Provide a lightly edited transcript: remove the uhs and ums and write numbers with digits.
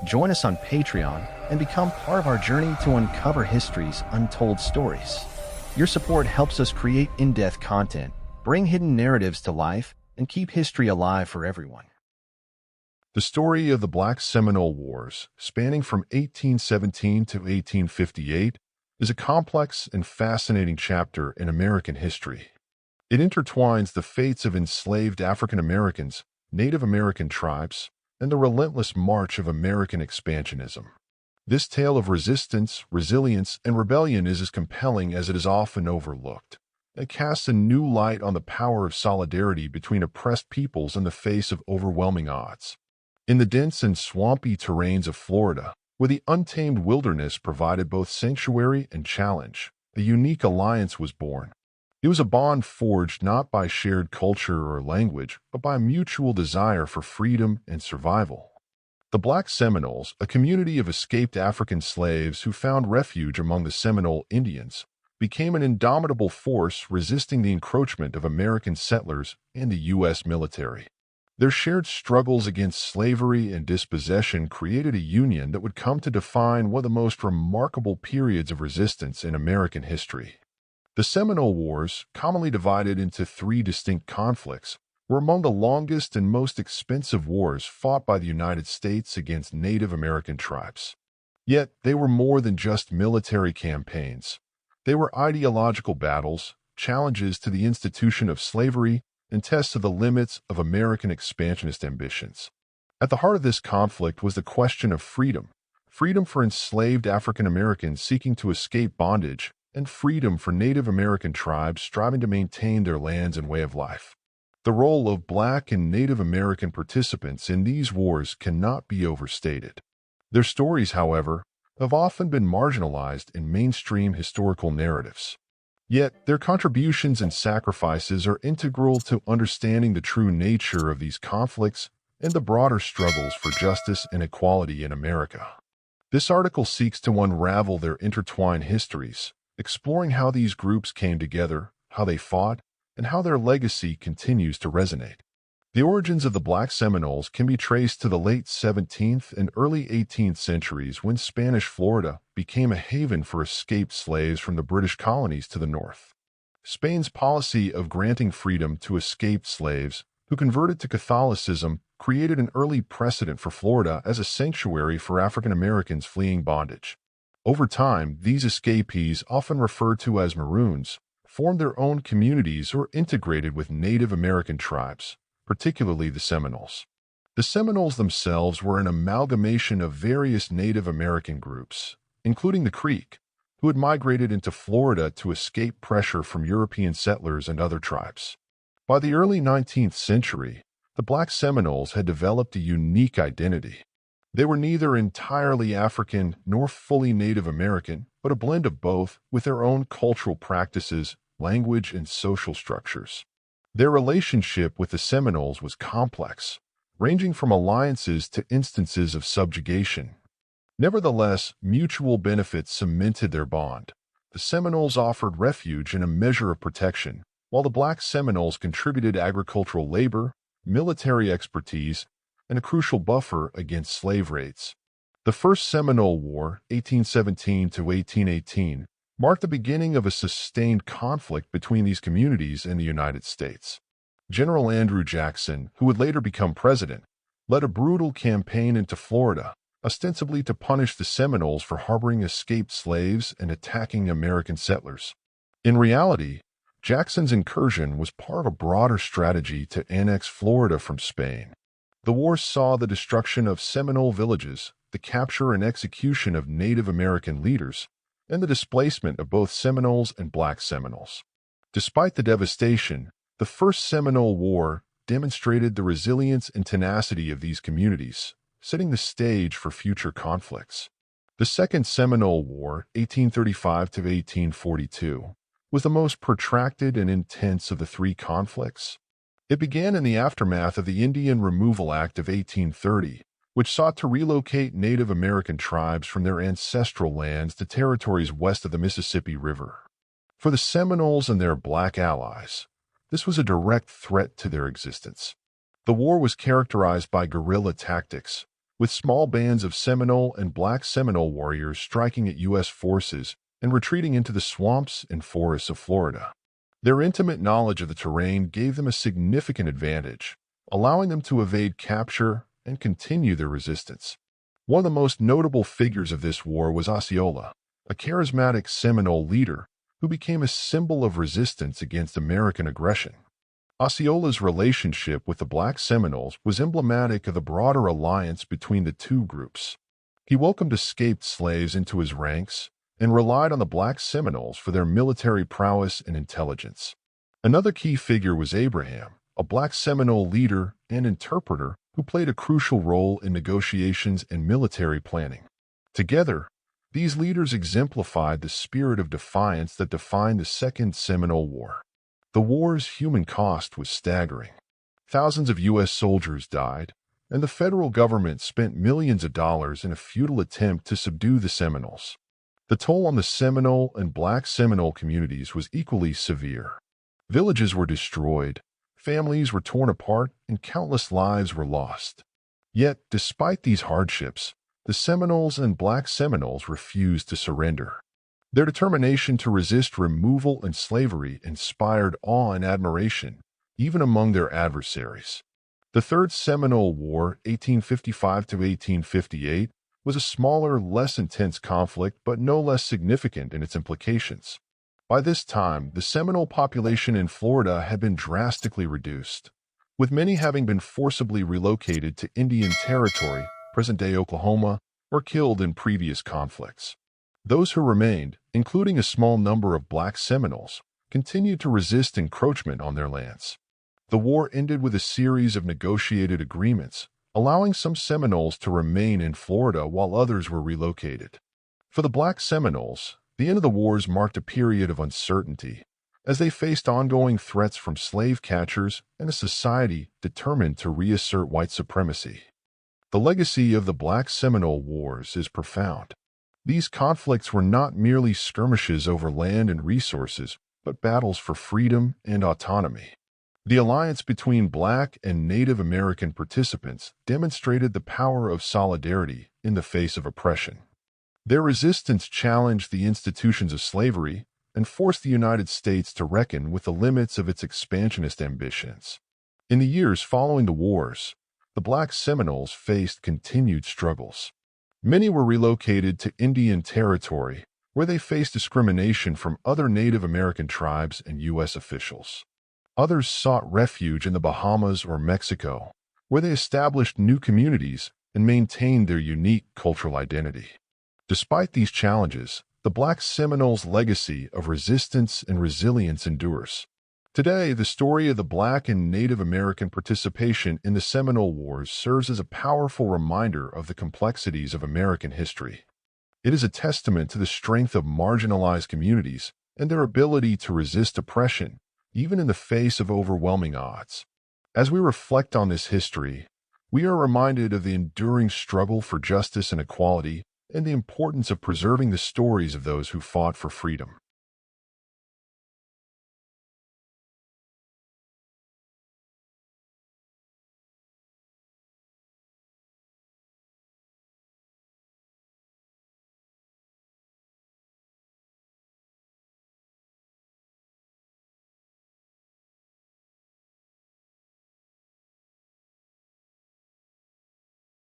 Join us on Patreon and become part of our journey to uncover history's untold stories. Your support helps us create in-depth content, bring hidden narratives to life, and keep history alive for everyone. The story of the Black Seminole Wars, spanning from 1817 to 1858, is a complex and fascinating chapter in American history. It intertwines the fates of enslaved African Americans, Native American tribes, and the relentless march of American expansionism. This tale of resistance, resilience, and rebellion is as compelling as it is often overlooked. It casts a new light on the power of solidarity between oppressed peoples in the face of overwhelming odds. In the dense and swampy terrains of Florida, where the untamed wilderness provided both sanctuary and challenge, a unique alliance was born. It was a bond forged not by shared culture or language, but by a mutual desire for freedom and survival. The Black Seminoles, a community of escaped African slaves who found refuge among the Seminole Indians, became an indomitable force resisting the encroachment of American settlers and the U.S. military. Their shared struggles against slavery and dispossession created a union that would come to define one of the most remarkable periods of resistance in American history. The Seminole Wars, commonly divided into three distinct conflicts, were among the longest and most expensive wars fought by the United States against Native American tribes. Yet, they were more than just military campaigns. They were ideological battles, challenges to the institution of slavery, and tests of the limits of American expansionist ambitions. At the heart of this conflict was the question of freedom for enslaved African Americans seeking to escape bondage, and freedom for Native American tribes striving to maintain their lands and way of life. The role of Black and Native American participants in these wars cannot be overstated. Their stories, however, have often been marginalized in mainstream historical narratives. Yet, their contributions and sacrifices are integral to understanding the true nature of these conflicts and the broader struggles for justice and equality in America. This article seeks to unravel their intertwined histories, exploring how these groups came together, how they fought, and how their legacy continues to resonate. The origins of the Black Seminoles can be traced to the late 17th and early 18th centuries when Spanish Florida became a haven for escaped slaves from the British colonies to the north. Spain's policy of granting freedom to escaped slaves who converted to Catholicism created an early precedent for Florida as a sanctuary for African Americans fleeing bondage. Over time, these escapees, often referred to as Maroons, formed their own communities or integrated with Native American tribes, particularly the Seminoles. The Seminoles themselves were an amalgamation of various Native American groups, including the Creek, who had migrated into Florida to escape pressure from European settlers and other tribes. By the early 19th century, the Black Seminoles had developed a unique identity. They were neither entirely African nor fully Native American, but a blend of both, with their own cultural practices, language, and social structures. Their relationship with the Seminoles was complex, ranging from alliances to instances of subjugation. Nevertheless, mutual benefits cemented their bond. The Seminoles offered refuge and a measure of protection, while the Black Seminoles contributed agricultural labor, military expertise, and a crucial buffer against slave raids. The First Seminole War, 1817 to 1818, marked the beginning of a sustained conflict between these communities and the United States. General Andrew Jackson, who would later become president, led a brutal campaign into Florida, ostensibly to punish the Seminoles for harboring escaped slaves and attacking American settlers. In reality, Jackson's incursion was part of a broader strategy to annex Florida from Spain. The war saw the destruction of Seminole villages, the capture and execution of Native American leaders, and the displacement of both Seminoles and Black Seminoles. Despite the devastation, the First Seminole War demonstrated the resilience and tenacity of these communities, setting the stage for future conflicts. The Second Seminole War, 1835 to 1842, was the most protracted and intense of the three conflicts. It began in the aftermath of the Indian Removal Act of 1830, which sought to relocate Native American tribes from their ancestral lands to territories west of the Mississippi River. For the Seminoles and their Black allies, this was a direct threat to their existence. The war was characterized by guerrilla tactics, with small bands of Seminole and Black Seminole warriors striking at U.S. forces and retreating into the swamps and forests of Florida. Their intimate knowledge of the terrain gave them a significant advantage, allowing them to evade capture and continue their resistance. One of the most notable figures of this war was Osceola, a charismatic Seminole leader who became a symbol of resistance against American aggression. Osceola's relationship with the Black Seminoles was emblematic of the broader alliance between the two groups. He welcomed escaped slaves into his ranks and relied on the Black Seminoles for their military prowess and intelligence. Another key figure was Abraham, a Black Seminole leader and interpreter who played a crucial role in negotiations and military planning. Together, these leaders exemplified the spirit of defiance that defined the Second Seminole War. The war's human cost was staggering. Thousands of U.S. soldiers died, and the federal government spent millions of dollars in a futile attempt to subdue the Seminoles. The toll on the Seminole and Black Seminole communities was equally severe. Villages were destroyed, families were torn apart, and countless lives were lost. Yet, despite these hardships, the Seminoles and Black Seminoles refused to surrender. Their determination to resist removal and slavery inspired awe and admiration, even among their adversaries. The Third Seminole War, 1855 to 1858, was a smaller, less intense conflict, but no less significant in its implications. By this time, the Seminole population in Florida had been drastically reduced, with many having been forcibly relocated to Indian Territory, present-day Oklahoma, or killed in previous conflicts. Those who remained, including a small number of Black Seminoles, continued to resist encroachment on their lands. The war ended with a series of negotiated agreements, allowing some Seminoles to remain in Florida while others were relocated. For the Black Seminoles, the end of the wars marked a period of uncertainty, as they faced ongoing threats from slave catchers and a society determined to reassert white supremacy. The legacy of the Black Seminole Wars is profound. These conflicts were not merely skirmishes over land and resources, but battles for freedom and autonomy. The alliance between Black and Native American participants demonstrated the power of solidarity in the face of oppression. Their resistance challenged the institutions of slavery and forced the United States to reckon with the limits of its expansionist ambitions. In the years following the wars, the Black Seminoles faced continued struggles. Many were relocated to Indian Territory, where they faced discrimination from other Native American tribes and U.S. officials. Others sought refuge in the Bahamas or Mexico, where they established new communities and maintained their unique cultural identity. Despite these challenges, the Black Seminoles' legacy of resistance and resilience endures. Today, the story of the Black and Native American participation in the Seminole Wars serves as a powerful reminder of the complexities of American history. It is a testament to the strength of marginalized communities and their ability to resist oppression, even in the face of overwhelming odds. As we reflect on this history, we are reminded of the enduring struggle for justice and equality and the importance of preserving the stories of those who fought for freedom.